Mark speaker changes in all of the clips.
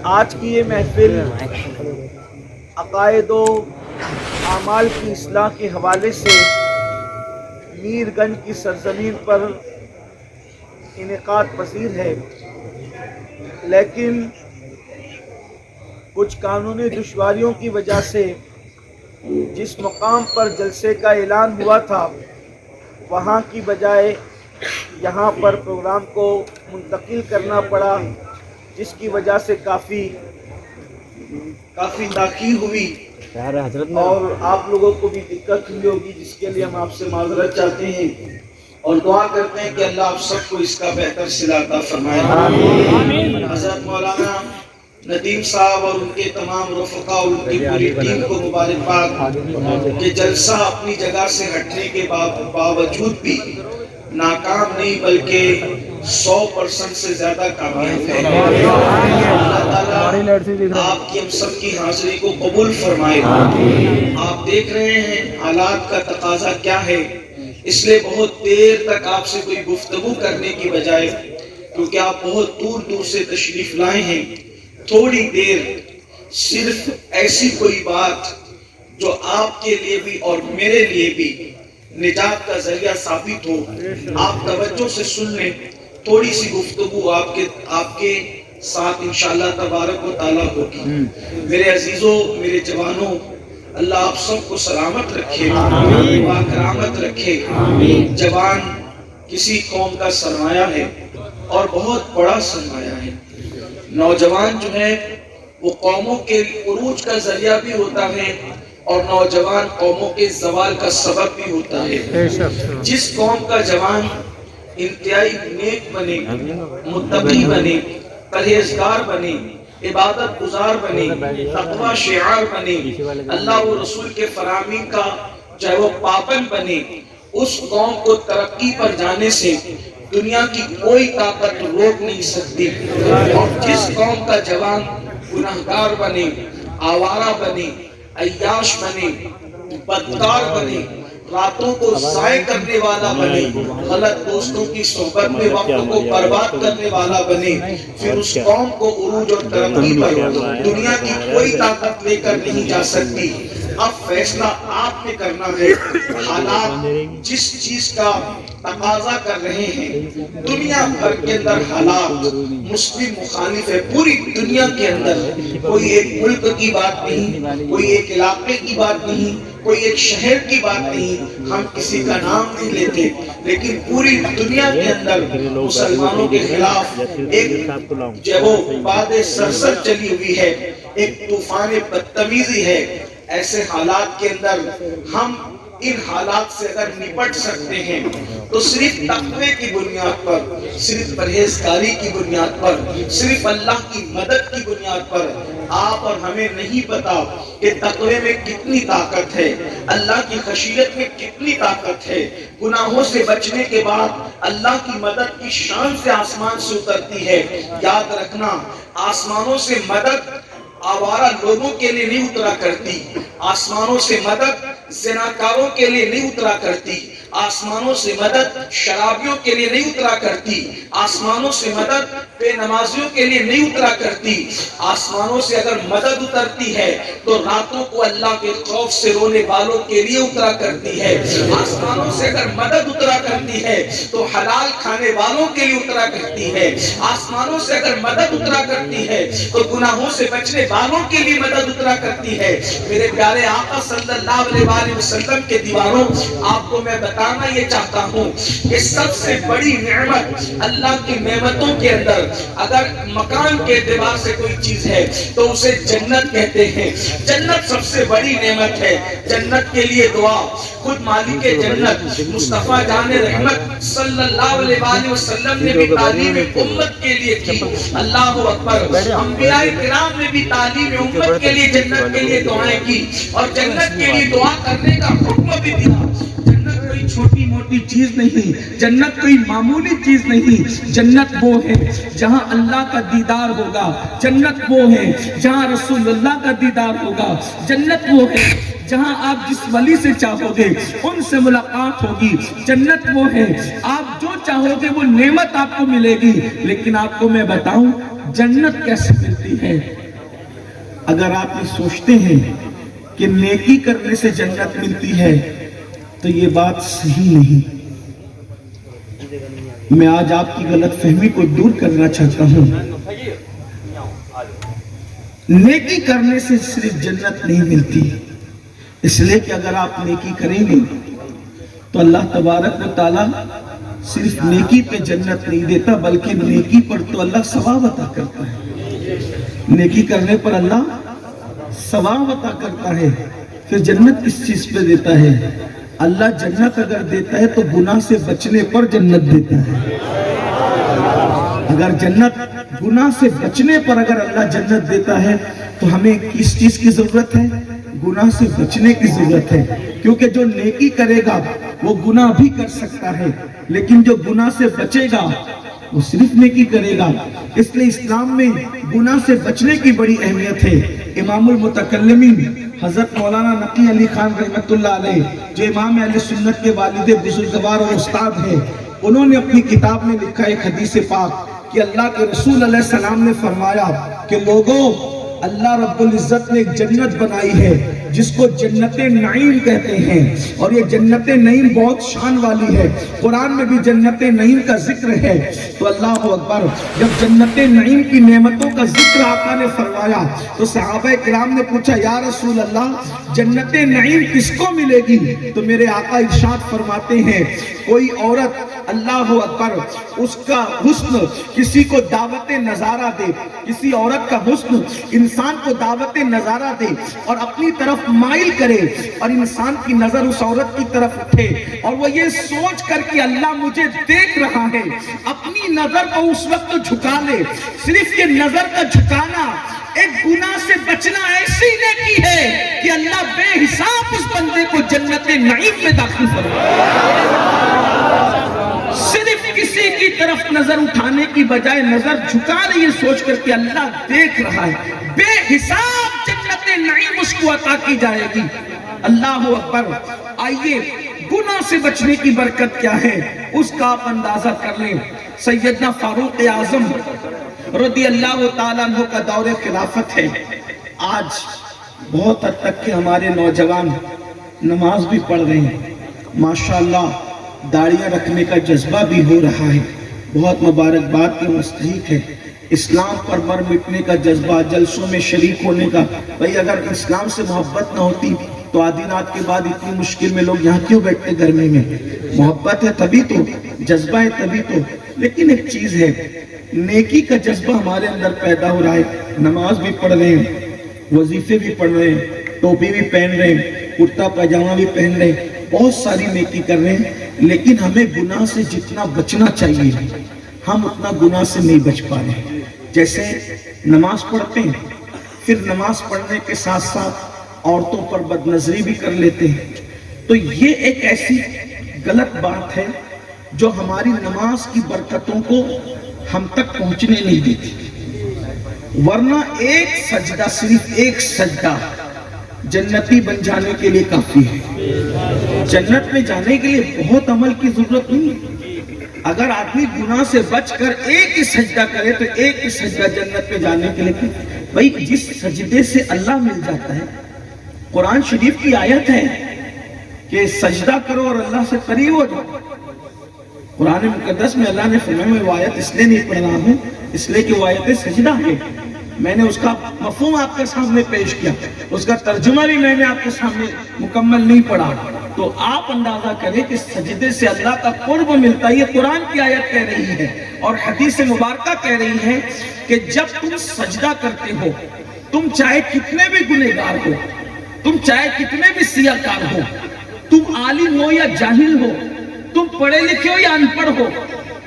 Speaker 1: آج کی یہ محفل عقائد و اعمال کی اصلاح کے حوالے سے میر گنج کی سرزمین پر انعقاد پذیر ہے، لیکن کچھ قانونی دشواریوں کی وجہ سے جس مقام پر جلسے کا اعلان ہوا تھا وہاں کی بجائے یہاں پر پروگرام کو منتقل کرنا پڑا، جس کی وجہ سے کافی تاخیر ہوئی اور آپ لوگوں کو بھی دقت ہوئی ہوگی، جس کے لیے ہم آپ سے معذرت چاہتے ہیں اور دعا کرتے ہیں کہ اللہ آپ سب کو اس کا بہتر صلہ عطا فرمائے۔ آمین۔ حضرت مولانا ندیم صاحب اور ان کے تمام رفقا اور ان کی پوری ٹیم کو مبارکباد کہ جلسہ اپنی جگہ سے ہٹنے کے باوجود بھی ناکام نہیں بلکہ 100% سے زیادہ کامیاب ہے۔ اللہ تعالیٰ آپ کی ہم سب کی حاضری کو قبول فرمائے۔ آپ دیکھ رہے ہیں حالات کا تقاضا کیا ہے، اس لیے بہت دیر تک آپ سے کوئی گفتگو کرنے کی بجائے، کیونکہ آپ بہت دور دور سے تشریف لائے ہیں، تھوڑی دیر صرف ایسی کوئی بات جو آپ کے لیے بھی اور میرے لیے بھی نجات کا ذریعہ ثابت ہو، آپ توجہ سے سن لیں۔ تھوڑی سی گفتگو آپ کے ساتھ انشاءاللہ تبارک و تعالیٰ ہوگی۔ میرے عزیزوں، میرے جوانوں، اللہ آپ سب کو سلامت رکھے، باکرامت رکھے۔ جوان کسی قوم کا سرمایہ ہے اور بہت بڑا سرمایہ ہے۔ نوجوان جو ہے وہ قوموں کے عروج کا ذریعہ بھی ہوتا ہے اور نوجوان قوموں کے زوال کا سبب بھی ہوتا ہے۔ جس قوم کا جوان انتہائی نیک بنے، متقی بنے، پرہیزگار بنے، عبادت گزار بنے، تقوی شعار بنے، اللہ و رسول کے فرامین کا چاہے وہ پابند بنے، اس قوم کو ترقی پر جانے سے دنیا کی کوئی طاقت روک نہیں سکتی۔ اور جس قوم کا جوان گناہگار بنے، آوارہ بنے، عیاش بنے، بدکار بنے، راتوں کو ضائع کرنے والا بنے، غلط دوستوں کی صحبت میں وقت کو برباد کرنے والا بنے، پھر اس قوم کو عروج اور ترقی پر دنیا کی کوئی طاقت لے کر نہیں جا سکتی۔ اب فیصلہ آپ نے کرنا ہے۔ حالات جس چیز کا تقاضا کر رہے ہیں، دنیا بھر کے اندر حالات مسلم مخالف ہے، پوری دنیا کے اندر، کوئی ایک ملک کی بات نہیں، کوئی ایک علاقے کی بات نہیں، کوئی ایک شہر کی بات نہیں، ہم کسی کا نام نہیں لیتے، لیکن پوری دنیا کے اندر مسلمانوں کے خلاف ایک جو وہ باد سرسر چلی ہوئی ہے، ایک طوفان بدتمیزی ہے۔ ایسے حالات کے اندر ہم ان حالات سے اگر نپٹ سکتے ہیں تو صرف تقوی کی بنیاد پر، صرف پرہیزگاری کی بنیاد پر، صرف اللہ کی مدد کی بنیاد پر۔ آپ اور ہمیں نہیں پتا کہ تقوی میں کتنی طاقت ہے، اللہ کی خشیت میں کتنی طاقت ہے۔ گناہوں سے بچنے کے بعد اللہ کی مدد کی شان سے آسمان سے اترتی ہے۔ یاد رکھنا، آسمانوں سے مدد آوارہ لوگوں کے لیے نہیں اترا کرتی، آسمانوں سے مدد زناکاروں کے لیے نہیں اترا کرتی، آسمانوں سے مدد شرابیوں کے لیے نہیں اترا کرتی، آسمانوں سے مدد بے نمازیوں کے لیے نہیں اترا کرتی۔ آسمانوں سے اگر مدد اترتی ہے تو راتوں کو اللہ کے خوف سے رونے والوں کے لیے اترا کرتی ہے۔ آسمانوں سے اگر مدد اترا کرتی ہے تو حلال کھانے والوں کے لیے اترا کرتی ہے۔ آسمانوں سے اگر مدد اترا کرتی ہے تو گناہوں سے بچنے والوں کے لیے مدد اترا کرتی ہے۔ میرے پیارے آقا صلی اللہ علیہ وسلم کے دیوانوں، آپ کو میں بتانا یہ چاہتا ہوں کہ سب سے بڑی نعمت اللہ کی نعمتوں کے اندر اگر مکان کے اعتبار سے کوئی چیز ہے تو اسے جنت کہتے ہیں۔ جنت سب سے بڑی نعمت ہے۔ جنت کے لیے دعا خود مالک جنت مصطفیٰ جان رحمت صلی اللہ علیہ وسلم نے بھی تعلیم امت کے لیے کی۔ اللہ اکبر۔ انبیاء کرام نے بھی تعلیم امت کے لیے جنت کے لیے دعائیں کی اور جنت کے لیے دعا کرنے کا حکم بھی دیا۔ جنت کوئی چھوٹی موٹی چیز نہیں، جنت کوئی معمولی چیز نہیں۔ جنت وہ ہے جہاں اللہ کا دیدار ہوگا، جنت وہ ہے جہاں رسول اللہ کا دیدار ہوگا، جنت وہ ہے جہاں آپ جس ولی سے چاہو گے ان سے ملاقات ہوگی، جنت وہ ہے آپ جو چاہو گے وہ نعمت آپ کو ملے گی۔ لیکن آپ کو میں بتاؤں جنت کیسے ملتی ہے؟ اگر آپ یہ سوچتے ہیں کہ نیکی کرنے سے جنت ملتی ہے تو یہ بات صحیح نہیں۔ میں آج آپ کی غلط فہمی کو دور کرنا چاہتا ہوں۔ نیکی کرنے سے صرف جنت نہیں ملتی، اس لیے کہ اگر آپ نیکی کریں گے تو اللہ تبارک و تعالیٰ صرف نیکی پہ جنت نہیں دیتا، بلکہ نیکی پر تو اللہ ثواب عطا کرتا ہے۔ نیکی کرنے پر اللہ ثواب عطا کرتا ہے۔ پھر جنت کس چیز پہ دیتا ہے؟ اللہ جنت اگر دیتا ہے تو گناہ سے بچنے پر جنت دیتا ہے۔ اگر جنت گناہ سے بچنے پر اگر اللہ جنت دیتا ہے تو ہمیں کس چیز کی ضرورت ہے؟ گناہ سے بچنے کی ضرورت ہے، کیونکہ جو نیکی کرے گا وہ گناہ بھی کر سکتا ہے، لیکن جو گناہ سے بچے گا وہ صرف نیکی کرے گا۔ اس لیے اسلام میں گناہ سے بچنے کی بڑی اہمیت ہے۔ امام المتکلمین حضرت مولانا نقی علی خان رحمۃ اللہ علیہ، جو امام اہل سنت کے والد بزرگوار اور استاد ہیں، انہوں نے اپنی کتاب میں لکھا ایک حدیث پاک کہ اللہ کے رسول علیہ السلام نے فرمایا کہ لوگوں، اللہ رب العزت نے ایک جنت بنائی ہے جس کو جنت نعیم کہتے ہیں، اور یہ جنت نعیم بہت شان والی ہے۔ قرآن میں بھی جنت نعیم کا ذکر ہے۔ تو اللہ اکبر، جب جنت نعیم کی نعمتوں کا ذکر آقا نے فرمایا تو صحابہ کرام نے پوچھا یا رسول اللہ جنت نعیم کس کو ملے گی؟ تو میرے آقا ارشاد فرماتے ہیں کوئی عورت اللہ اکبر اس کا حسن کسی کو دعوت نظارہ دے، کسی عورت کا حسن انسان کو دعوت نظارہ دے اور اپنی طرف مائل کرے، اور انسان کی نظر اس عورت کی طرف اٹھے اور وہ یہ سوچ کر کہ اللہ مجھے دیکھ رہا ہے، اپنی نظر کو اس وقت جھکا لے۔ صرف یہ نظر کا جھکانا ایک گناہ سے بچنا ایسی نیکی ہے کہ اللہ بے حساب اس بندے کو جنت نعیم میں داخل فرمائے۔ صرف کسی کی طرف نظر اٹھانے کی بجائے نظر جھکا لے، یہ سوچ کر کہ اللہ دیکھ رہا ہے، بے حساب جنت نعیم اس کو عطا کی جائے گی۔ اللہ اکبر۔ آئیے گناہ سے بچنے کی برکت کیا ہے اس کا آپ اندازہ کر لیں۔ سیدنا فاروق اعظم رضی اللہ تعالیٰ عنہ کا دور خلافت ہے۔ آج بہت حد تک کہ ہمارے نوجوان نماز بھی پڑھ رہے ہیں، ماشاءاللہ داڑیاں رکھنے کا جذبہ بھی ہو رہا ہے، بہت مبارکباد کی مستحق ہے۔ اسلام پر مر مٹنے کا جذبہ، جلسوں میں شریک ہونے کا، بھئی اگر اسلام سے محبت نہ ہوتی تو آدھی رات کے بعد اتنی مشکل میں لوگ یہاں کیوں بیٹھتے گرمی میں؟ محبت ہے تبھی تو، جذبہ ہے تبھی تو۔ لیکن ایک چیز ہے، نیکی کا جذبہ ہمارے اندر پیدا ہو رہا ہے، نماز بھی پڑھ رہے ہیں، وظیفے بھی پڑھ رہے ہیں، ٹوپی بھی پہن رہے ہیں، کرتا پاجامہ بھی پہن رہے ہیں، بہت ساری نیکی کر رہے ہیں، لیکن ہمیں گناہ سے جتنا بچنا چاہیے ہم اتنا گناہ سے نہیں بچ پا رہے۔ جیسے نماز پڑھتے ہیں، پھر نماز پڑھنے کے ساتھ ساتھ عورتوں پر بد نظری بھی کر لیتے ہیں، تو یہ ایک ایسی غلط بات ہے جو ہماری نماز کی برکتوں کو ہم تک پہنچنے نہیں دیتی۔ ورنہ ایک سجدہ، صرف ایک سجدہ جنتی بن جانے کے لیے کافی ہے۔ جنت میں جانے کے لیے بہت عمل کی ضرورت نہیں ہے۔ اگر آدمی گناہ سے بچ کر ایک ہی سجدہ کرے تو ایک ہی سجدہ جنت میں جانے کے لیے، بھئی جس سجدے سے اللہ مل جاتا ہے، قرآن شریف کی آیت ہے کہ سجدہ کرو اور اللہ سے قریب ہو جاؤ۔ قرآن مقدس میں اللہ نے فرمایا میں وہ آیت اس لیے نہیں پڑھ رہا ہوں اس لیے کہ وہ آیت سجدہ ہے، میں نے اس کا مفہوم آپ کے سامنے پیش کیا، اس کا ترجمہ بھی میں نے آپ کے سامنے مکمل نہیں پڑھا، تو آپ اندازہ کریں کہ سجدے سے اللہ کا قرب ملتا ہے۔ یہ قرآن کی آیت کہہ رہی ہے اور حدیث مبارکہ کہہ رہی ہے کہ جب تم سجدہ کرتے ہو، تم چاہے کتنے بھی گنہگار ہو، تم چاہے کتنے بھی سیاہکار ہو، تم عالم ہو یا جاہل ہو، تم پڑھے لکھے ہو یا ان پڑھ ہو،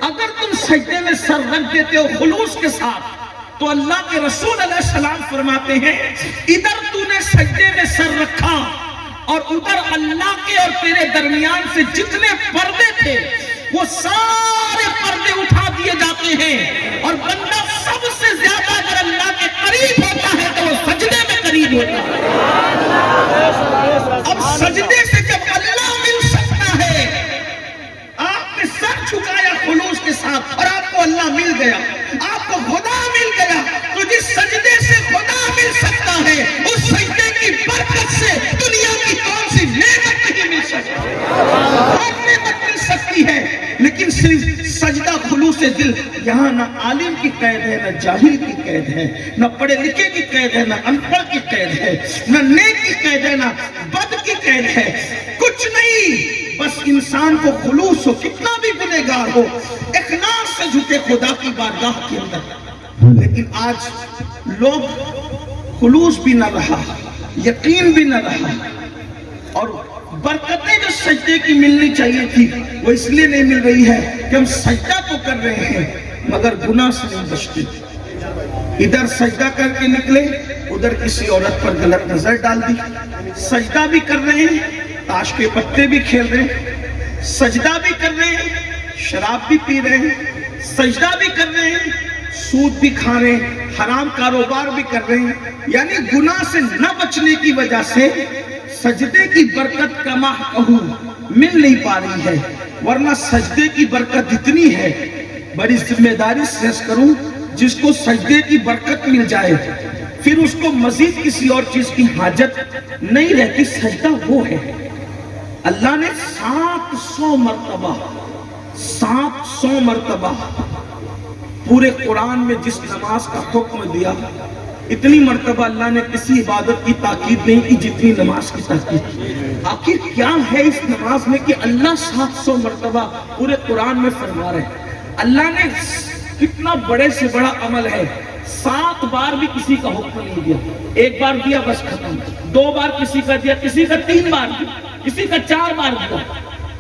Speaker 1: اگر تم سجدے میں سر رکھ دیتے ہو خلوص کے ساتھ تو اللہ کے رسول علیہ السلام فرماتے ہیں ادھر تو نے سجدے میں سر رکھا اور ادھر اللہ کے اور تیرے درمیان سے جتنے پردے تھے وہ سارے پردے اٹھا دیے جاتے ہیں، اور بندہ سب سے زیادہ اگر اللہ کے قریب ہوتا ہے تو وہ سجدے میں قریب ہوتا ہے۔ اب سجدے سے جب اللہ مل سکتا ہے، آپ نے سر جھکایا خلوص کے ساتھ اور آپ کو اللہ مل گیا، آپ کو خدا مل گیا، تو جس سجدے سے خدا مل سکتا ہے صرف سجدہ خلوص دل. یہاں نہ عالم کی قید ہے، نہ جاہل کی قید ہے، نہ پڑھے لکھے کی قید ہے، نہ ان پڑھ کی قید ہے، نہ نیک کی قید ہے، نہ بد کی قید ہے. کچھ نہیں، بس انسان کو خلوص ہو، کتنا بھی گنہگار ہو، اخلاص سے جھکے خدا کی بارگاہ کے اندر. لیکن آج لوگ خلوص بھی نہ رہا، یقین بھی نہ رہا، اور برکتیں جو سجدے کی ملنی چاہیے تھی وہ اس لیے نہیں مل رہی ہے کہ ہم سجدہ تو کر رہے ہیں مگر گناہ سے نہیں بچتے. ادھر سجدہ کر کے نکلے، ادھر کسی عورت پر غلط نظر ڈال دی. سجدہ بھی کر رہے ہیں، تاش کے پتے بھی کھیل رہے ہیں. سجدہ بھی کر رہے ہیں، شراب بھی پی رہے ہیں. سجدہ بھی کر رہے ہیں، سود بھی کھا رہے ہیں، حرام کاروبار بھی کر رہے ہیں. یعنی گناہ سے نہ بچنے کی وجہ سے سجدے کی برکت کما کہوں مل نہیں پا رہی ہے. ورنہ سجدے کی برکت اتنی ہے، بڑی ذمہ داری سے عرض کروں، جس کو سجدے کی برکت مل جائے پھر اس کو مزید کسی اور چیز کی حاجت نہیں رہتی. سجدہ وہ ہے. اللہ نے 700 مرتبہ پورے قرآن میں جس نماز کا حکم دیا، اتنی مرتبہ اللہ نے کسی عبادت کی تاکید نہیں کی جتنی نماز کی تاکید. آخر کیا ہے اس نماز میں کہ اللہ 700 مرتبہ پورے قرآن میں فرما رہے ہیں؟ اللہ نے کتنا بڑے سے بڑا عمل ہے. 7 بار بھی کسی کا حکم نہیں دیا، 1 بار دیا بس ختم. 2 بار کسی کا دیا، کسی کا 3 بار دیا، کسی کا 4 بار دیا.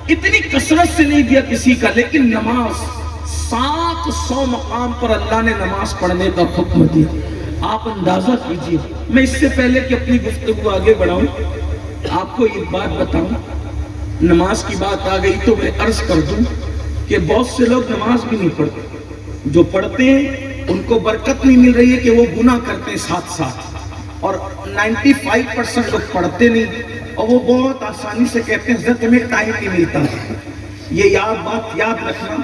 Speaker 1: اتنی کثرت سے نہیں دیا کسی کا. لیکن نماز 700 مقام پر اللہ نے نماز پڑھنے کا حکم دیا. آپ اندازہ کیجئے. میں اس سے پہلے کہ اپنی گفتگو آگے بڑھاؤں آپ کو ایک بات بتاؤں. نماز کی بات آ گئی تو میں عرض کر دوں کہ بہت سے لوگ نماز بھی نہیں پڑھتے. جو پڑھتے ہیں ان کو برکت نہیں مل رہی ہے کہ وہ گناہ کرتے ہیں ساتھ ساتھ. اور 95% لوگ پڑھتے نہیں اور وہ بہت آسانی سے کہتے ہیں حضرت ہمیں ٹائم نہیں ملتا. یہ بات یاد رکھنا.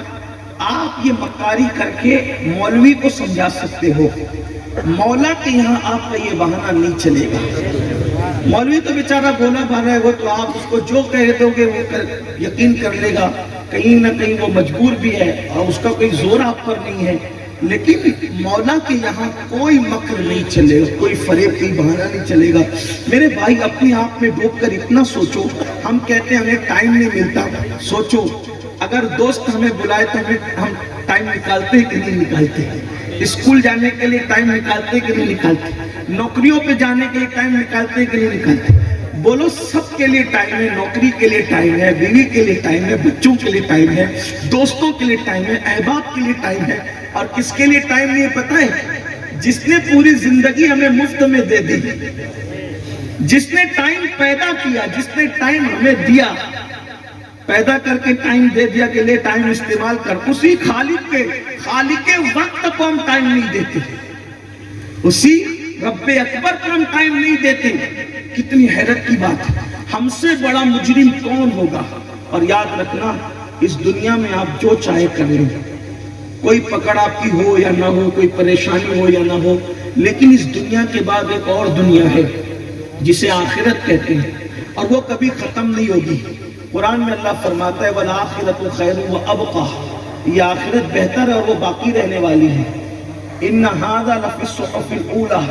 Speaker 1: آپ یہ مکاری کر کے مولوی کو سمجھا سکتے ہو، مولا کے یہاں آپ کا یہ بہانہ نہیں چلے گا. مولوی تو بیچارہ بولا بھانا ہے، وہ تو آپ اس کو جو کہہ دو گے وہ یقین کر لے گا. کہیں نہ کہیں وہ مجبور بھی ہے اور اس کا کوئی زور آپ پر نہیں ہے. لیکن مولا کے یہاں کوئی مکر نہیں چلے گا، کوئی فریب کی بہانہ نہیں چلے گا. میرے بھائی اپنے آپ میں ڈوب کر اتنا سوچو. ہم کہتے ہیں ہمیں ٹائم نہیں ملتا. سوچو اگر دوست ہمیں بلائے تو ہم ٹائم نکالتے ہیں کہ نہیں نکالتے؟ اسکول جانے کے لیے ٹائم نکالتے کہ نہیں نکالتے؟ نوکریوں پہ جانے کے لیے ٹائم نکالتے کہ نہیں نکالتے؟ بولو سب کے لیے ٹائم ہے. نوکری کے لیے ٹائم ہے، بیوی کے لیے ٹائم ہے، بچوں کے لیے ٹائم ہے، دوستوں کے لیے ٹائم ہے، احباب کے لیے ٹائم ہے. اور کس کے لیے ٹائم نہیں پتہ ہے؟ جس نے پوری زندگی ہمیں مفت میں دے دی، جس نے ٹائم پیدا کیا، جس نے ٹائم ہمیں دیا، پیدا کر کے ٹائم دے دیا کہ لے ٹائم استعمال کر. اسی خالق کے وقت کو ہم ٹائم نہیں دیتے، اسی رب اکبر کو ہم ٹائم نہیں دیتے. کتنی حیرت کی بات ہے. ہم سے بڑا مجرم کون ہوگا؟ اور یاد رکھنا اس دنیا میں آپ جو چاہے کر لیں، کوئی پکڑ آپ کی ہو یا نہ ہو، کوئی پریشانی ہو یا نہ ہو، لیکن اس دنیا کے بعد ایک اور دنیا ہے جسے آخرت کہتے ہیں، اور وہ کبھی ختم نہیں ہوگی. قرآن میں اللہ فرماتا ہے وَالْآخِرَةُ خَيْرٌ وَأَبْقَىٰ، یہ آخرت بہتر ہے اور وہ باقی رہنے والی ہے. إِنَّ هَذَا لَفِي الصُّحُفِ الْأُولَىٰ،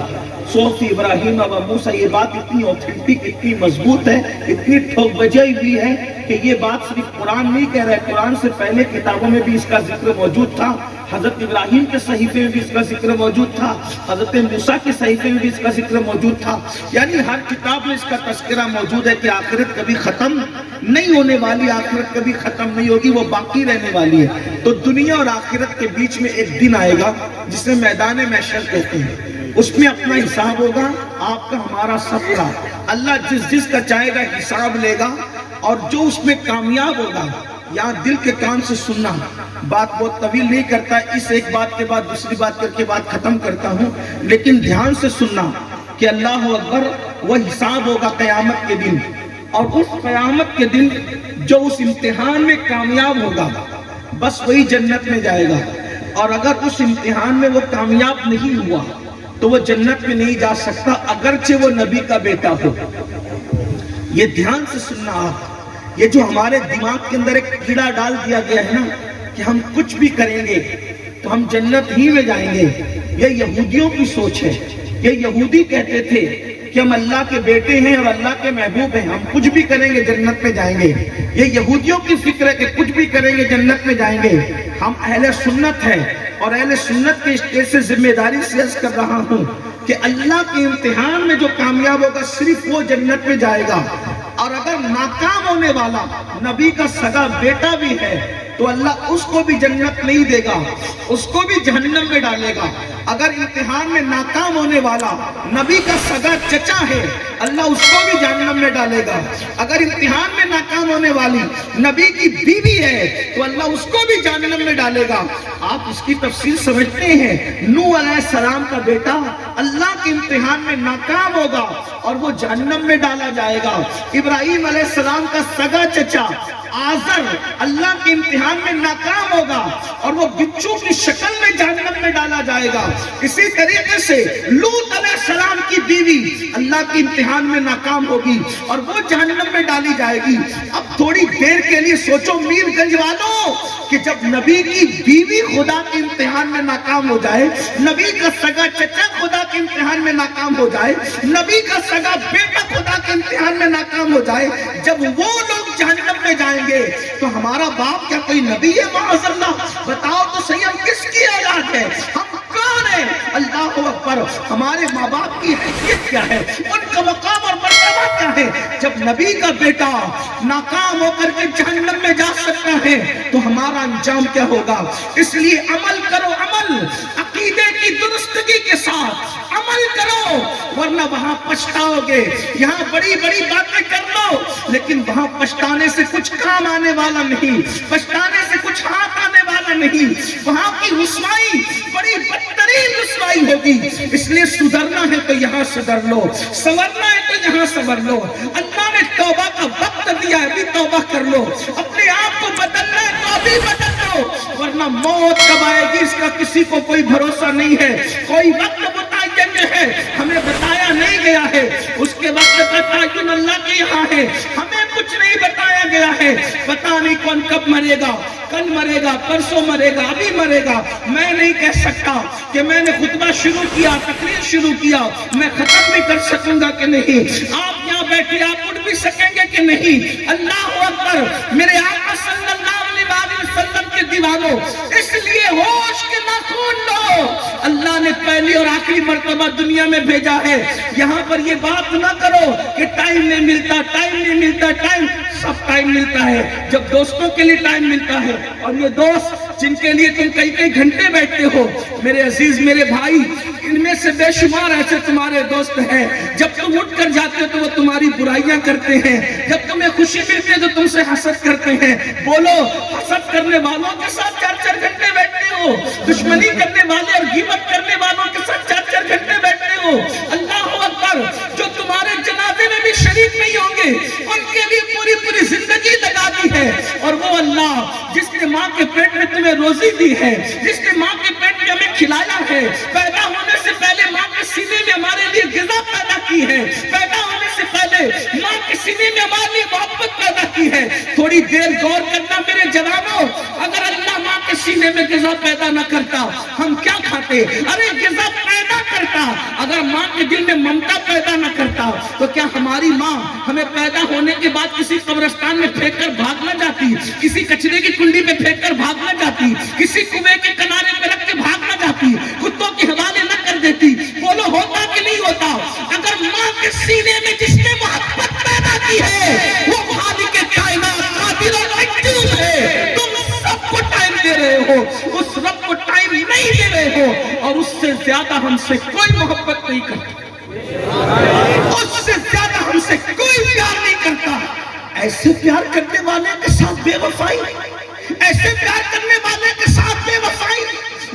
Speaker 1: صحف ابراہیم و موسیٰ. یہ بات اتنی اوتھینٹک، اتنی مضبوط ہے، اتنی ٹھوک بجائی بھی ہے کہ یہ بات صرف قرآن نہیں کہہ رہا ہے. قرآن سے پہلے کتابوں میں بھی اس کا ذکر موجود تھا. حضرت ابراہیم کے صحیفے میں بھی اس کا ذکر موجود تھا، حضرت موسیٰ کے صحیفے میں بھی اس کا ذکر موجود تھا. یعنی ہر کتاب میں اس کا تذکرہ موجود ہے کہ آخرت کبھی ختم نہیں ہونے والی، آخرت کبھی ختم نہیں ہوگی، وہ باقی رہنے والی ہے. تو دنیا اور آخرت کے بیچ میں ایک دن آئے گا جسے میدان محشر کہتے ہیں. اس میں اپنا حساب ہوگا، آپ کا ہمارا سب کا. اللہ جس کا چاہے گا حساب لے گا، اور جو اس میں کامیاب ہوگا. یہاں دل کے کان سے سننا، بات بہت طویل نہیں کرتا، اس ایک بات کے بعد دوسری بات کر کے بات ختم کرتا ہوں. لیکن دھیان سے سننا کہ اللہ اکبر، وہ حساب ہوگا قیامت کے دن. اور اس قیامت کے دن جو اس امتحان میں کامیاب ہوگا بس وہی جنت میں جائے گا. اور اگر اس امتحان میں وہ کامیاب نہیں ہوا تو وہ جنت میں نہیں جا سکتا، اگرچہ وہ نبی کا بیٹا ہو. یہ دھیان سے سننا آپ. یہ جو ہمارے دماغ کے اندر ایک کیڑا ڈال دیا گیا ہے نا کہ ہم کچھ بھی کریں گے تو ہم جنت ہی میں جائیں گے. یہ یہودیوں کی سوچ ہے. یہ یہودی کہتے تھے کہ ہم اللہ کے بیٹے ہیں اور اللہ کے محبوب ہیں, ہم کچھ بھی کریں گے جنت میں جائیں گے. یہ یہودیوں کی فکر ہے کہ کچھ بھی کریں گے جنت میں جائیں گے. ہم اہل سنت ہیں اور اہل سنت کے اسٹیج سے ذمہ داری سے عرض کر رہا ہوں کہ اللہ کے امتحان میں جو کامیاب ہوگا صرف وہ جنت میں جائے گا. اور اگر ناکام ہونے والا نبی کا سگا بیٹا بھی ہے تو اللہ اس کو بھی جنت نہیں دے گا, اس کو بھی جہنم میں ڈالے گا. اگر امتحان میں ناکام ہونے والا نبی کا سگا چچا ہے اللہ اس کو بھی جہنم میں ڈالے گا. اگر امتحان میں ناکام ہونے والی نبی کی بیوی ہے تو اللہ اس کو بھی جہنم میں ڈالے گا. آپ اس کی تفصیل سمجھتے ہیں. نوح علیہ السلام کا بیٹا اللہ کے امتحان میں ناکام ہوگا اور وہ جہنم میں ڈالا جائے گا. ابراہیم علیہ السلام کا سگا چچا آزر اللہ کے امتحان میں ناکام ہوگا اور وہ بچوں کی شکل میں جہنم میں ڈالا جائے گا. اسی طریقے سے لوط علیہ السلام کی بیوی اللہ کے امتحان میں ناکام ہوگی اور وہ جہنم میں ڈالی جائے گی. اب تھوڑی دیر کے لیے سوچو میر گنج والوں کہ جب نبی کی بیوی خدا کے امتحان میں ناکام ہو جائے, نبی کا سگا چچا خدا کے امتحان میں ناکام ہو جائے, نبی کا سگا بیٹا خدا کے امتحان میں ناکام ہو جائے, جب وہ لوگ جہنم میں جائیں گے تو ہمارا باپ کیا کوئی نبی ہے؟ معاذ اللہ. بتاؤ تو صحیح ہم کس کی اولاد ہے؟ ہم کون ہیں؟ اللہ اکبر. ہمارے ماں باپ کی حیثیت کیا ہے؟ ان کا مقام اور مرتبہ کیا ہے؟ جب نبی کا بیٹا ناکام ہو کر کے جہنم میں جا سکتا ہے تو ہمارا انجام کیا ہوگا؟ اس لیے عمل کرو, عمل عقیدے کی درستگی کے ساتھ عمل کرو ورنہ وہاں پچھتاؤ گے. یہاں بڑی بڑی باتیں کر لو لیکن وہاں پچھتانے سے کچھ کام آنے والا نہیں, پچھتانے سے کچھ ہاتھ آنے والا نہیں. وہاں کی رسوائی بڑی بدترین رسوائی ہوگی. اس لیے سدھرنا ہے تو یہاں سدھر لو, سنورنا ہے تو یہاں سنور لو. اللہ نے توبہ کا وقت دیا ہے, ابھی توبہ کر لو. اپنے آپ کو بدلنا ہے تو ابھی بدل لو ورنہ موت کب آئے گی اس کا کسی کو کوئی بھروسہ نہیں ہے. کوئی وقت متعین ہے, ہمیں بتایا نہیں گیا ہے. اس کے وقت کا تعین اللہ کے یہاں ہے, ہمیں کچھ نہیں بتایا گیا ہے. پتہ نہیں کون کب مرے گا, کل مرے گا, پرسوں مرے گا, ابھی مرے گا. میں نہیں کہہ سکتا کہ میں نے خطبہ شروع کیا, تقریر شروع کیا, میں ختم بھی کر سکوں گا کہ نہیں. آپ یہاں بیٹھے آپ اٹھ بھی سکیں گے کہ نہیں. اللہ اکبر. میرے آقا صلی اللہ علیہ وسلم کے دیوانوں, اس لیے ہوش کے ناخن لو. اللہ نے پہلی اور آخری مرتبہ دنیا میں بھیجا ہے. یہاں پر یہ بات نہ کرو کہ ٹائم نہیں ملتا, ٹائم نہیں ملتا. ٹائم سب ٹائم ملتا ہے جب دوستوں کے لیے ٹائم ملتا ہے. اور یہ دوست جن کے لیے تم کئی کئی گھنٹے بیٹھتے ہو, میرے عزیز میرے بھائی, ان میں سے بے شمار ایسے تمہارے دوست ہیں جب تم اٹھ کر جاتے ہو تو وہ تمہاری برائیاں کرتے ہیں, جب تمہیں خوشی ملتی ہے تو تم سے حسد کرتے ہیں. بولو, حسد کرنے والوں کے ساتھ 4-4 گھنٹے بیٹھتے ہو, دشمنی کرنے والے اور غیبت کرنے والوں کے ساتھ 4-4 گھنٹے بیٹھتے ہو. اللہ اکبر. جو تمہارے جنازے میں بھی شریک نہیں ہوں گے ان کے لیے پوری پوری زندگی لگا دی ہے. اور وہ اللہ جس نے ماں کے پیٹ میں تمہیں روزی دی ہے, جس نے ماں کے پیٹ میں ہمیں کھلایا ہے, پیدا ہونے سے پہلے ماں کے سینے میں ہمارے لیے غذا پیدا کی ہے, پیدا ہونے سے پہلے ماں کے سینے میں ہمارے لیے محبت پیدا کی ہے. تھوڑی دیر غور کرنا میرے جوانوں, اگر اللہ ماں کے سینے میں غذا پیدا نہ کرتا ہم کیا کھاتے؟ ارے غذا پیدا کرتا. اگر ماں کے دل میں ممتا پیدا نہ کرتا تو کیا ہماری ماں ہمیں پیدا ہونے کے بعد کسی قبرستان میں پھینک کر بھاگ نہ جاتی, کسی کچرے کی کنڈی میں پھینک کر بھاگ نہ جاتی, کسی کنویں کے کنارے پہ رکھ کے بھاگ نہ جاتی, کتوں کے حوالے نہ کر دیتی؟ بولو ہوتا کہ نہیں ہوتا؟ اگر ماں کے سینے میں جس نے محبت پیدا کی ہے وہ خالق کائنات قادر و مقتدر ہے, تم سب کو ٹائم دے رہے ہو, اس رب کو ٹائم نہیں دے رہے ہو. اور اس سے زیادہ ہم سے کوئی محبت نہیں کرتا, اس سے زیادہ ہم سے کوئی پیار نہیں کرتا. ایسے پیار کرنے والے کے ساتھ بے وفائی, ایسے پیار کرنے والے کے ساتھ بے وفائی,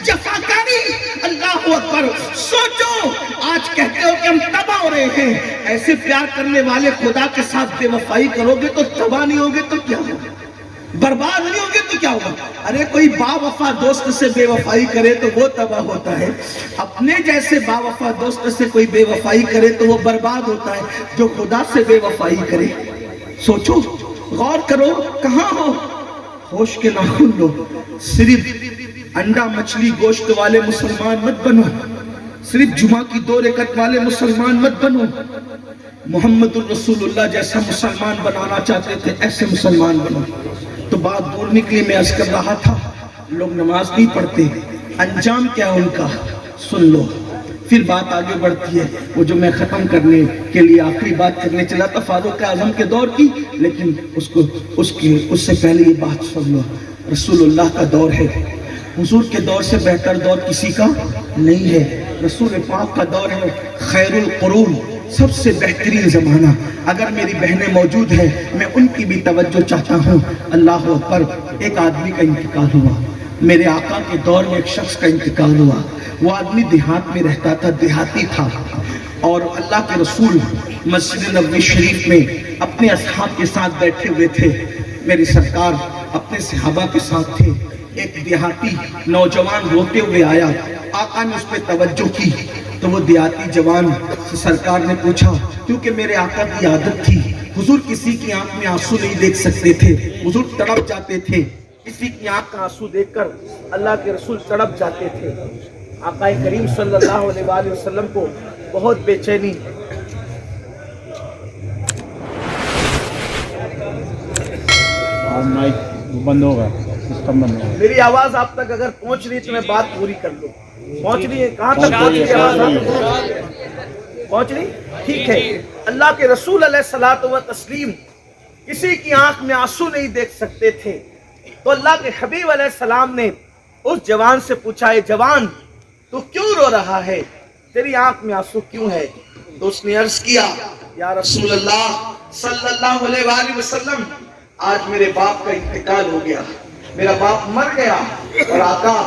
Speaker 1: جفاکاری. اللہ اکبر. سوچو, آج کہتے ہو کہ ہم تباہ ہو رہے ہیں, ایسے پیار کرنے والے خدا کے ساتھ بے وفائی کرو گے تو تباہ نہیں ہوگے تو کیا ہوگا؟ برباد نہیں ہوگے تو کیا ہوگا؟ ارے کوئی با وفا دوست سے بے وفائی کرے تو وہ تباہ ہوتا ہے, اپنے جیسے با وفا دوست سے کوئی بے وفائی کرے تو وہ برباد ہوتا ہے. جو خدا سے بے وفائی کرے, سوچو, غور کرو, کہاں ہو؟ ہوش کے ناخن لو، صرف انڈا مچھلی گوشت والے مسلمان مت بنو، صرف جمعہ کی 2 رکعت والے مسلمان مت بنو، محمد الرسول اللہ جیسا مسلمان بنانا چاہتے تھے ایسے مسلمان بنو۔ تو بات دور نکلی، میں عرض کر رہا تھا لوگ نماز نہیں پڑھتے، انجام کیا ان کا سن لو، پھر بات آگے بڑھتی ہے۔ وہ جو میں ختم کرنے کے لیے آخری بات کرنے چلا تھا فاروق اعظم کے دور کی، لیکن اس سے پہلے یہ بات سن لو، رسول اللہ کا دور ہے، حضور کے دور سے بہتر دور کسی کا نہیں ہے، رسول پاک کا دور ہے خیر القرون، سب سے بہترین زمانہ۔ اگر میری بہنیں موجود ہیں میں ان کی بھی توجہ چاہتا ہوں۔ اللہ اکبر، ایک آدمی کا انتقال ہوا، میرے آقا کے دور میں ایک شخص کا انتقال ہوا، وہ آدمی دیہات میں رہتا تھا، دیہاتی تھا، اور اللہ کے رسول مسجد نبوی شریف میں اپنے اصحاب کے ساتھ بیٹھے ہوئے تھے، میری سرکار اپنے صحابہ کے ساتھ تھے، ایک دیہاتی نوجوان روتے ہوئے آیا، آقا نے اس پہ توجہ کی تو وہ دیہاتی جوان سے سرکار نے پوچھا، کیونکہ میرے آقا کی عادت تھی، حضور کسی کی آنکھ میں آنسو نہیں دیکھ سکتے تھے، حضور تڑپ جاتے تھے، کسی کی آنکھ کا آنسو دیکھ کر اللہ کے رسول تڑپ جاتے تھے۔ آقا کریم صلی اللہ علیہ وآلہ وسلم کو بہت بے چینی،
Speaker 2: بند ہوگا، سسٹم بند ہوگا،
Speaker 1: میری آواز آپ تک اگر پہنچ رہی تو میں بات پوری کر لوں۔ پہنچ رہی ہے؟ کہاں تک پہنچ رہی ہے آواز؟ پہنچ رہی؟ ٹھیک ہے۔ اللہ کے رسول علیہ الصلوۃ والتسلیم کسی کی آنکھ میں آنسو نہیں دیکھ سکتے تھے، تو اللہ کے حبیب علیہ السلام نے اس جوان سے پوچھا، اے جوان تو کیوں رو رہا ہے، تیری آنکھ میں آنسو کیوں ہے؟ تو اس نے عرض کیا، یا رسول اللہ صلی اللہ علیہ وآلہ وسلم، آج میرے باپ کا انتقال ہو گیا، میرا باپ مر گیا، اور آقا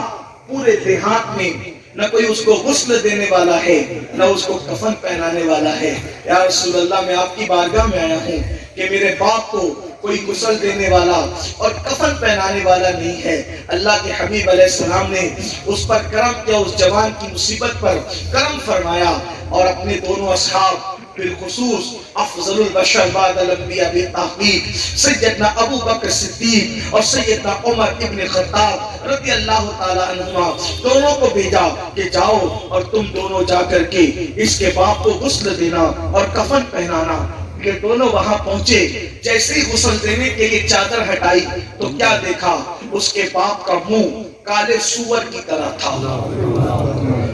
Speaker 1: پورے دیہات میں نہ کوئی اس کو غسل دینے والا ہے، نہ اس کو کفن پہنانے والا ہے، یا رسول اللہ میں آپ کی بارگاہ میں آیا ہوں کہ میرے باپ کو کوئی غسل دینے والا اور کفن پہنانے والا نہیں ہے۔ اللہ کے حبیب علیہ السلام نے اس پر کرم کیا، اس جوان کی مصیبت پر کرم فرمایا، اور اپنے دونوں اصحاب بالخصوص افضل البشر بعد الانبیاء بالتحقیق سیدنا ابو بکر صدیق اور سیدنا عمر ابن خطاب رضی اللہ تعالی عنہما، دونوں کو بھیجا کہ جاؤ اور تم دونوں جا کر کے اس کے باپ کو غسل دینا اور کفن پہنانا۔ کہ دونوں وہاں پہنچے، جیسے ہی غسل دینے کے لیے چادر ہٹائی تو کیا دیکھا، اس کے باپ کا منہ کالے سور کی طرح تھا۔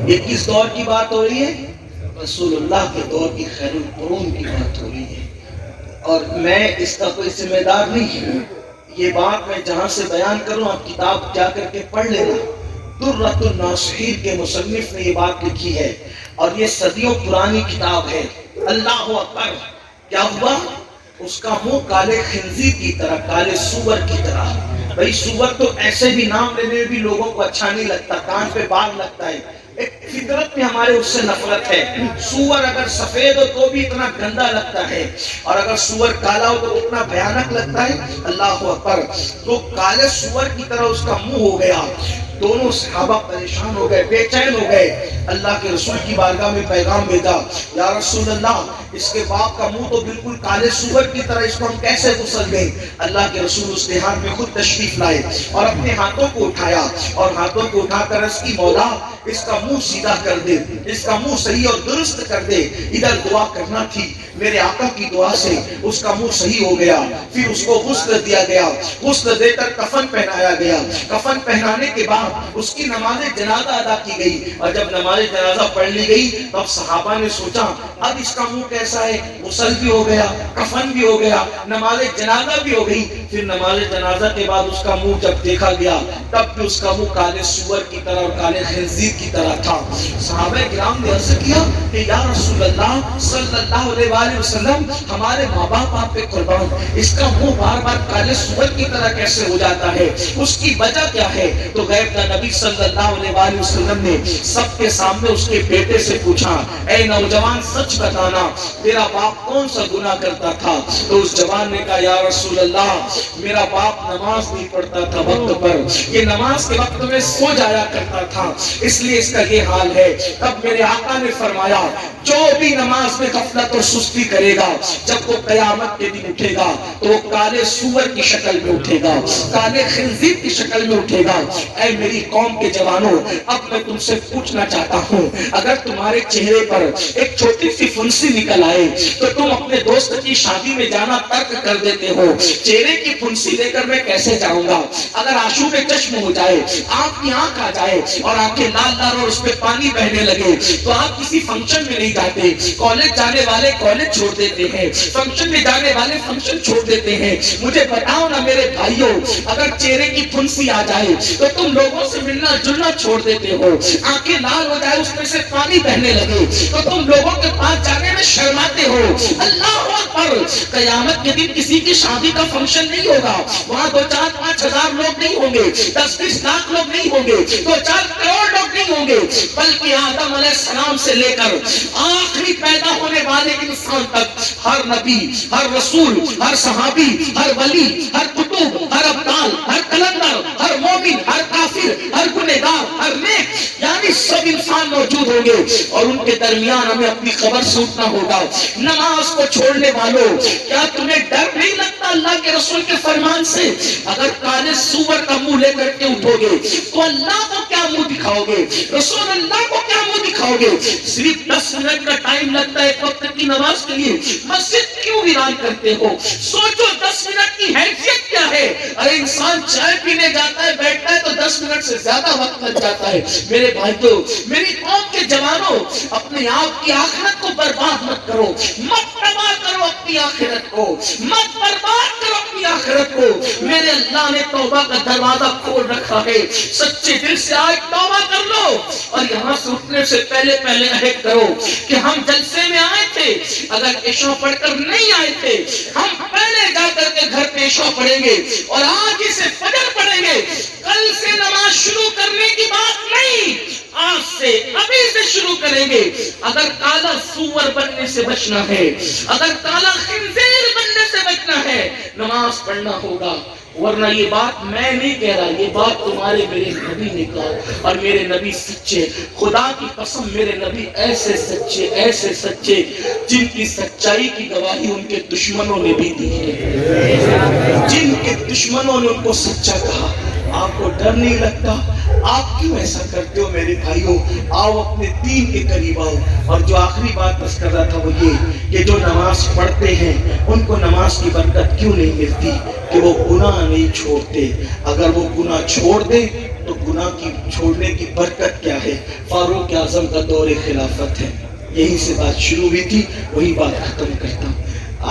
Speaker 1: یہ کس دور کی بات ہو رہی ہے؟ رسول اللہ کے دور کی خیر القرون کی بات ہو رہی ہے، اور میں اس کا کوئی ذمہ دار نہیں ہوں۔ یہ بات میں جہاں سے بیان کروں، آپ کتاب جا کر کے پڑھ لینا، درۃ الناصحین کے مصنف نے یہ بات لکھی ہے، اور یہ صدیوں پرانی کتاب ہے۔ اللہ اکبر، کیا ہوا؟ اس کا منہ کالے خنزیر کی طرح، کالے سور کی طرح۔ بھئی سور تو ایسے بھی نام لینے میں بھی لوگوں کو اچھا نہیں لگتا، کان پہ بال لگتا ہے، ایک فطرت میں ہمارے اس سے نفرت ہے۔ سور اگر سفید ہو تو بھی اتنا گندا لگتا ہے، اور اگر سور کالا ہو تو اتنا بھیانک لگتا ہے۔ اللہ اکبر، تو کالے سور کی طرح اس کا منہ ہو گیا۔ دونوں صحابہ پریشان ہو گئے، بے چین ہو گئے، اللہ کے رسول کی بارگاہ میں پیغام بھیجا، یا رسول اللہ اس کے باپ کا منہ تو بالکل کالے سور کی طرح، اس کو ہم کیسے غسل دیں؟ اللہ کے رسول اس دیہات میں خود تشریف لائے اور اپنے ہاتھوں کو اٹھایا، اور ہاتھوں کو اٹھا کر اس کی مولا اس کا منہ سیدھا کر دے، اس کا منہ صحیح اور درست کر دے، ادھر دعا کرنا تھی۔ میرے آقا کی دعا سے اس کا منہ صحیح ہو گیا، پھر اس کو غسل دیا گیا، غسل دے کر کفن پہنایا گیا، کفن پہنانے کے بعد اس کی نماز جنازہ ادا کی گئی، اور جب نماز جنازہ پڑھ لی گئی تب صحابہ نے سوچا اب اس کا منہ کیسا ہے، غسل بھی ہو گیا، کفن بھی ہو گیا، نماز جنازہ بھی ہو گئی۔ پھر نماز جنازہ کے بعد اس کا منہ جب دیکھا گیا تب بھی اس کا منہ کالے سور کی طرح اور کالے خنزیر کی طرح تھا۔ صحابہ کرام نے عرض کیا کہ یا رسول اللہ صلی اللہ علیہ وآلہ وسلم، ہمارے ماں باپ آپ پہ قربان، اس کا منہ بار بار کالے سور کی طرح کیسے ہو جاتا ہے، اس کی وجہ کیا ہے؟ تو غیب کا نبی صلی اللہ علیہ وآلہ وسلم نے سب کے سامنے اس کے بیٹے سے پوچھا، اے نوجوان سچ بتانا، تیرا باپ کون سا گناہ کرتا تھا؟ تو اس جوان نے کہا یا رسول اللہ میرا باپ نماز نہیں پڑھتا تھا وقت پر، یہ نماز کے وقت میں سو جایا کرتا تھا، اس لیے اس کا یہ حال ہے۔ تب میرے آقا نے فرمایا جو بھی نماز میں غفلت اور سستی تشریح کرے گا جب وہ قیامت کے دن اٹھے گا تو وہ کالے سور کی شکل میں اٹھے گا, کالے خنزیر کی شکل میں اٹھے گا. اے میری قوم کے جوانوں, اب میں تم سے پوچھنا چاہتا ہوں, اگر تمہارے چہرے پر ایک چھوٹی سی پھنسی نکل آئے تو تم اپنے دوست کی شادی میں جانا ترک کر دیتے ہو. چہرے کی پھنسی لے کر میں کیسے جاؤں گا؟ اگر آشوب چشم ہو جائے, آپ کی آنکھ آ جائے اور آنکھیں لال لال اور اس پہ پانی بہنے لگے تو آپ کسی فنکشن میں نہیں جاتے. کالج جانے والے کالج چھوڑ دیتے ہیں, فنکشن میں جانے والے فنکشن چھوڑ دیتے ہیں. مجھے بتاؤ نا میرے بھائیوں, اگر چہرے کی پھنسی آ جائے تو تم لوگوں سے ملنا جلنا چھوڑ دیتے ہو. آنکھیں لال ہو جائے, اس میں سے پانی بہنے لگے تو تم لوگوں کے پاس جانے میں شرماتے ہو. اللہ اکبر, قیامت کے دن کسی کی شادی کا فنکشن نہیں ہوگا. وہاں 2-4-5 ہزار لوگ نہیں ہوں گے, 10-20 لاکھ لوگ نہیں ہوں گے, 2-4 کروڑ لوگ نہیں ہوں گے, بلکہ آدم علیہ السلام سے لے کر آخری پیدا ہونے والے انسان تک ہر نبی, ہر رسول, ہر صحابی, ہر ولی, ہر کتب, ہر ابدال, ہر کلندر, ہر مومن, ہر کافر, ہر گنہگار, ہر نیک, یعنی سب انسان موجود ہوں گے اور ان کے درمیان ہمیں اپنی خبر سننا ہوگا. نماز کو چھوڑنے والوں, کیا تمہیں ڈر نہیں لگتا اللہ کے رسول کے فرمان سے؟ اگر کالے سور کا منہ لے کر کے اٹھو گے تو اللہ کو کیا منہ دکھاؤ گے, رسول اللہ کو کیا منہ دکھاؤ گے؟ صرف 10 منٹ کا ٹائم لگتا ہے ایک وقت کی نماز کے لیے, مسجد کیوں ویران کرتے ہو؟ سوچو 10 منٹ کی حیثیت کیا ہے. ارے انسان چائے پینے جاتا ہے, بیٹھتا ہے تو 10 منٹ سے زیادہ وقت لگ جاتا ہے. میرے بھائیوں, میری قوم کے جوانوں, اپنے آپ کی آخرت کو برباد مت کرو, مت تباہ کرو اپنی آخرت کو, مت برباد کرو اپنی آخرت کو. میرے اللہ نے توبہ کا دروازہ کھول رکھا ہے, سچے دل سے آج توبہ کر لو اور یہاں سے اٹھنے سے پہلے عہد کرو کہ ہم جلسے میں آئے تھے, اگر عشاء پڑھ کر نہیں آئے تھے, ہم پہلے جا کر کے گھر پہ عشاء پڑھیں گے اور آج ہی سے فجر پڑھیں گے. کل سے نماز شروع کرنے کی بات نہیں, آج سے ابھی سے شروع کریں گے. اگر کالا سور بننے سے بچنا ہے, اگر کالا خنزیر بننے سے بچنا ہے, نماز پڑھنا ہوگا. ورنہ یہ بات میں نہیں کہہ رہا, یہ بات تمہارے میرے نبی نے کہا, اور میرے نبی سچے, خدا کی قسم میرے نبی ایسے سچے جن کی سچائی کی گواہی ان کے دشمنوں نے بھی دی ہے, جن کے دشمنوں نے ان کو سچا کہا. آپ کو ڈر نہیں لگتا؟ آپ کیوں ایسا کرتے ہو میرے بھائیوں؟ آؤ اپنے دین کے قریب آؤ. اور جو آخری بات بس کر رہا تھا وہ یہ کہ جو نماز پڑھتے ہیں ان کو نماز کی برکت کیوں نہیں ملتی؟ کہ وہ گناہ نہیں چھوڑتے. اگر وہ گناہ چھوڑ دیں تو گناہ کی چھوڑنے کی برکت کیا ہے؟ فاروق اعظم کا دور خلافت ہے. یہیں سے بات شروع ہوئی تھی, وہی بات ختم کرتا ہوں.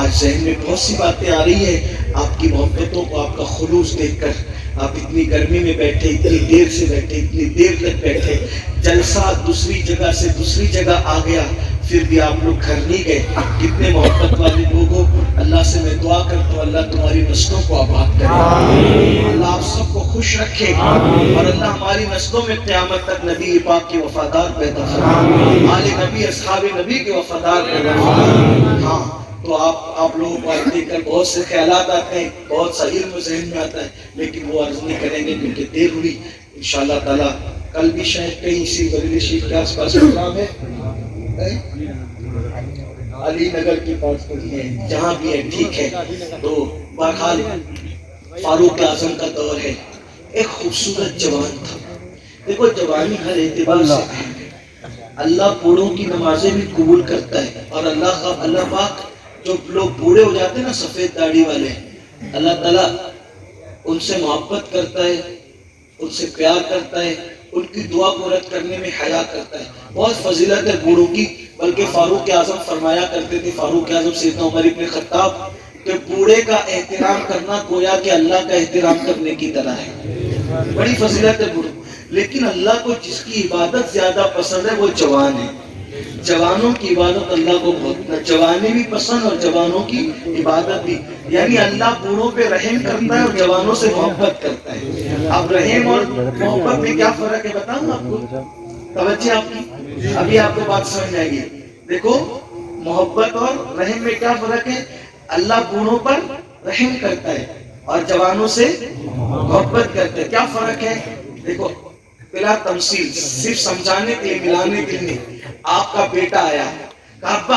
Speaker 1: آج ذہن میں بہت سی باتیں آ رہی ہیں آپ کی محبتوں کو, آپ کا خلوص دیکھ کر. آپ اتنی گرمی میں بیٹھے, اتنی دیر سے بیٹھے, اتنی دیر تک بیٹھے, جلسہ دوسری جگہ سے دوسری جگہ آ گیا, پھر بھی آپ لوگ گھر نہیں گئے. کتنے محبت والے لوگ ہو. اللہ سے میں دعا کرتا ہوں اللہ تمہاری نسلوں کو آباد کرے, اللہ آپ سب کو خوش رکھے, اور اللہ ہماری نسلوں میں قیامت تک نبی پاک کے وفادار پیدا فرمائے, آل نبی اصحاب نبی کے وفادار پیدا فرمائے. ہاں تو آپ لوگوں کو دیکھ کر بہت سے خیالات آتے ہیں, بہت سا علم ذہن میں آتا ہے, لیکن وہ عرض نہیں کریں گے کیونکہ دیر ہوئی. انشاءاللہ تعالیٰ کل بھی شاید کہیں اسی بریلی شریف کے آس پاس پروگرام ہے, علی نگر کے پاس کوئی ہے, جہاں بھی ہے ٹھیک ہے. تو بہرحال فاروق اعظم کا دور ہے, ایک خوبصورت جوان تھا. دیکھو جوانی ہر اعتبار سے اللہ بوڑھوں کی نمازیں بھی قبول کرتا ہے, اور اللہ پاک جو لوگ بوڑھے ہو جاتے ہیں نا سفید داڑھی والے, اللہ تعالیٰ ان سے محبت کرتا ہے, ان سے پیار کرتا ہے, ان کی دعا کو رد کرنے میں حیا کرتا ہے. بہت فضیلت ہے بوڑھوں کی. بلکہ فاروق اعظم فرمایا کرتے تھے, فاروق اعظم سیدنا عمر ابن خطاب, کہ بوڑھے کا احترام کرنا گویا کہ اللہ کا احترام کرنے کی طرح ہے. بڑی فضیلت ہے بوڑھوں. لیکن اللہ کو جس کی عبادت زیادہ پسند ہے وہ جوان ہے. جوانوں کی عبادت اللہ کو بہت, جوانی بھی پسند اور جوانوں کی عبادت بھی. یعنی اللہ بوڑھوں پہ رحم کرتا ہے اور جوانوں سے محبت کرتا ہے. اب رحم اور محبت میں کیا فرق ہے بتاؤں آپ کو؟ توجہ آپ کی, ابھی آپ کو بات سمجھ آئے گی. دیکھو محبت اور رحم میں کیا فرق ہے؟ اللہ بوڑھوں پر رحم کرتا ہے اور جوانوں سے محبت کرتا ہے. کیا فرق ہے؟ دیکھو بلا تمثیل, صرف سمجھانے کے لیے, ملانے کے لیے. آپ کا بیٹا آیا, ابا